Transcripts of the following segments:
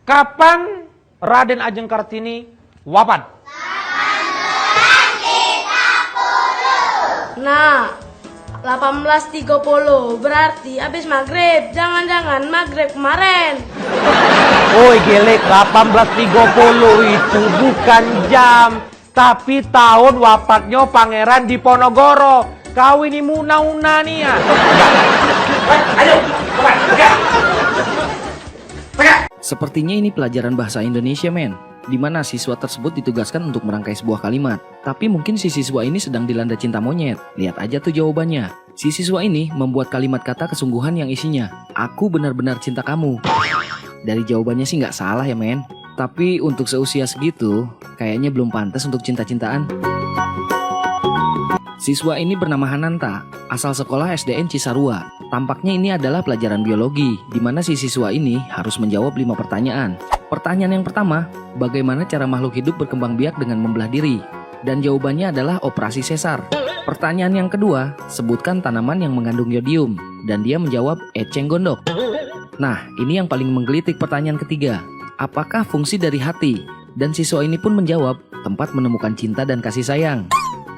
Kapan Raden Ajeng Kartini wafat? Nah, 18.30 berarti habis maghrib. Jangan-jangan maghrib kemarin. Woi gelek, 18.30 itu bukan jam, tapi tahun wafatnya Pangeran Diponegoro. Kau ini muna-una nih ya. Ayo, Sepertinya ini pelajaran bahasa Indonesia, men, di mana siswa tersebut ditugaskan untuk merangkai sebuah kalimat. Tapi mungkin si siswa ini sedang dilanda cinta monyet. Lihat aja tuh jawabannya. Si siswa ini membuat kalimat kata kesungguhan yang isinya, "Aku benar-benar cinta kamu." Dari jawabannya sih nggak salah ya, men. Tapi untuk seusia segitu, kayaknya belum pantas untuk cinta-cintaan. Siswa ini bernama Hananta, asal sekolah SDN Cisarua. Tampaknya ini adalah pelajaran biologi, di mana si siswa ini harus menjawab 5 pertanyaan. Pertanyaan yang pertama, bagaimana cara makhluk hidup berkembang biak dengan membelah diri? Dan jawabannya adalah operasi sesar. Pertanyaan yang kedua, sebutkan tanaman yang mengandung yodium. Dan dia menjawab eceng gondok. Nah, ini yang paling menggelitik pertanyaan ketiga. Apakah fungsi dari hati? Dan siswa ini pun menjawab, tempat menemukan cinta dan kasih sayang.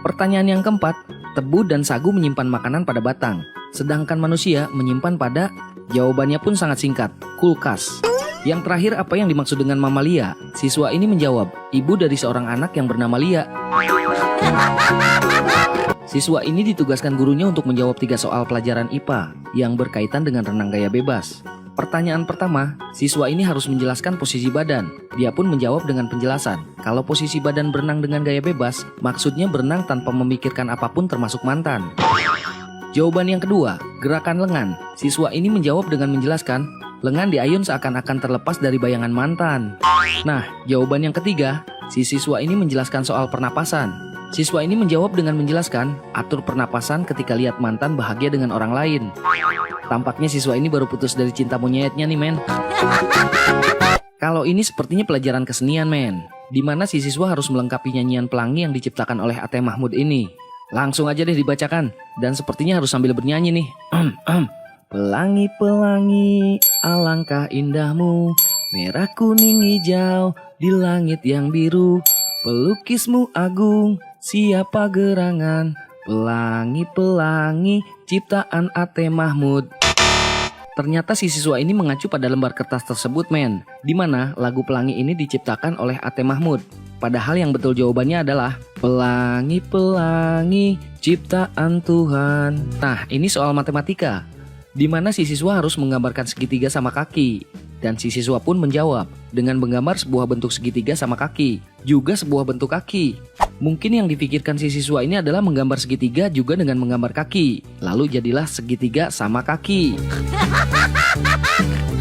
Pertanyaan yang keempat, tebu dan sagu menyimpan makanan pada batang, sedangkan manusia menyimpan pada, jawabannya pun sangat singkat, kulkas. Yang terakhir, apa yang dimaksud dengan mamalia? Siswa ini menjawab, ibu dari seorang anak yang bernama Lia. Siswa ini ditugaskan gurunya untuk menjawab 3 soal pelajaran IPA yang berkaitan dengan renang gaya bebas. Pertanyaan pertama, siswa ini harus menjelaskan posisi badan. Dia pun menjawab dengan penjelasan. Kalau posisi badan berenang dengan gaya bebas, maksudnya berenang tanpa memikirkan apapun termasuk mantan. Jawaban yang kedua, gerakan lengan. Siswa ini menjawab dengan menjelaskan, lengan diayun seakan-akan terlepas dari bayangan mantan. Nah, jawaban yang ketiga, si siswa ini menjelaskan soal pernapasan. Siswa ini menjawab dengan menjelaskan, atur pernapasan ketika lihat mantan bahagia dengan orang lain. Tampaknya siswa ini baru putus dari cinta monyetnya nih, men. Kalau ini sepertinya pelajaran kesenian, men, di mana si siswa harus melengkapi nyanyian pelangi yang diciptakan oleh A.T. Mahmud ini. Langsung aja deh dibacakan, dan sepertinya harus sambil bernyanyi nih. Pelangi-pelangi, alangkah indahmu, merah kuning hijau di langit yang biru. Pelukismu agung, siapa gerangan, pelangi-pelangi, ciptaan A.T. Mahmud. Ternyata si siswa ini mengacu pada lembar kertas tersebut, men, di mana lagu Pelangi ini diciptakan oleh A.T. Mahmud. Padahal yang betul jawabannya adalah pelangi-pelangi, ciptaan Tuhan. Nah, ini soal matematika, di mana si siswa harus menggambarkan segitiga sama kaki. Dan si siswa pun menjawab dengan menggambar sebuah bentuk segitiga sama kaki, juga sebuah bentuk kaki. Mungkin yang dipikirkan si siswa ini adalah menggambar segitiga juga dengan menggambar kaki. Lalu jadilah segitiga sama kaki.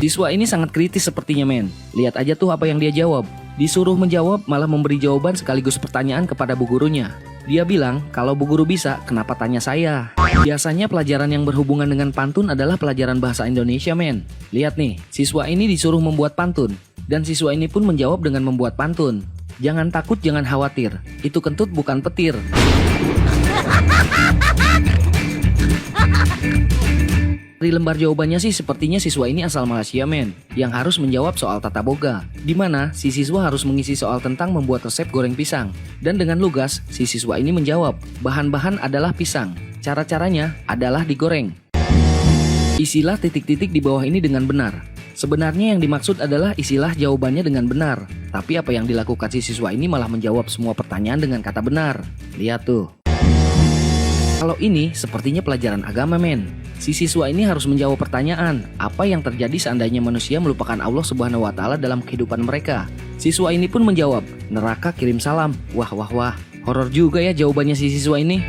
Siswa ini sangat kritis sepertinya, men. Lihat aja tuh apa yang dia jawab. Disuruh menjawab malah memberi jawaban sekaligus pertanyaan kepada bu gurunya. Dia bilang, kalau bu guru bisa, kenapa tanya saya? Biasanya pelajaran yang berhubungan dengan pantun adalah pelajaran bahasa Indonesia, men. Lihat nih, siswa ini disuruh membuat pantun. Dan siswa ini pun menjawab dengan membuat pantun. Jangan takut, jangan khawatir. Itu kentut bukan petir. Dari lembar jawabannya sih sepertinya siswa ini asal Malaysia, men, yang harus menjawab soal tata boga, di mana si siswa harus mengisi soal tentang membuat resep goreng pisang. Dan dengan lugas, si siswa ini menjawab, bahan-bahan adalah pisang. Cara-caranya adalah digoreng. Isilah titik-titik di bawah ini dengan benar. Sebenarnya yang dimaksud adalah isilah jawabannya dengan benar. Tapi apa yang dilakukan si siswa ini malah menjawab semua pertanyaan dengan kata benar. Lihat tuh. Kalau ini sepertinya pelajaran agama, men. Si siswa ini harus menjawab pertanyaan, apa yang terjadi seandainya manusia melupakan Allah Subhanahu wa Ta'ala dalam kehidupan mereka. Siswa ini pun menjawab, neraka kirim salam. Wah, horor juga ya jawabannya si siswa ini.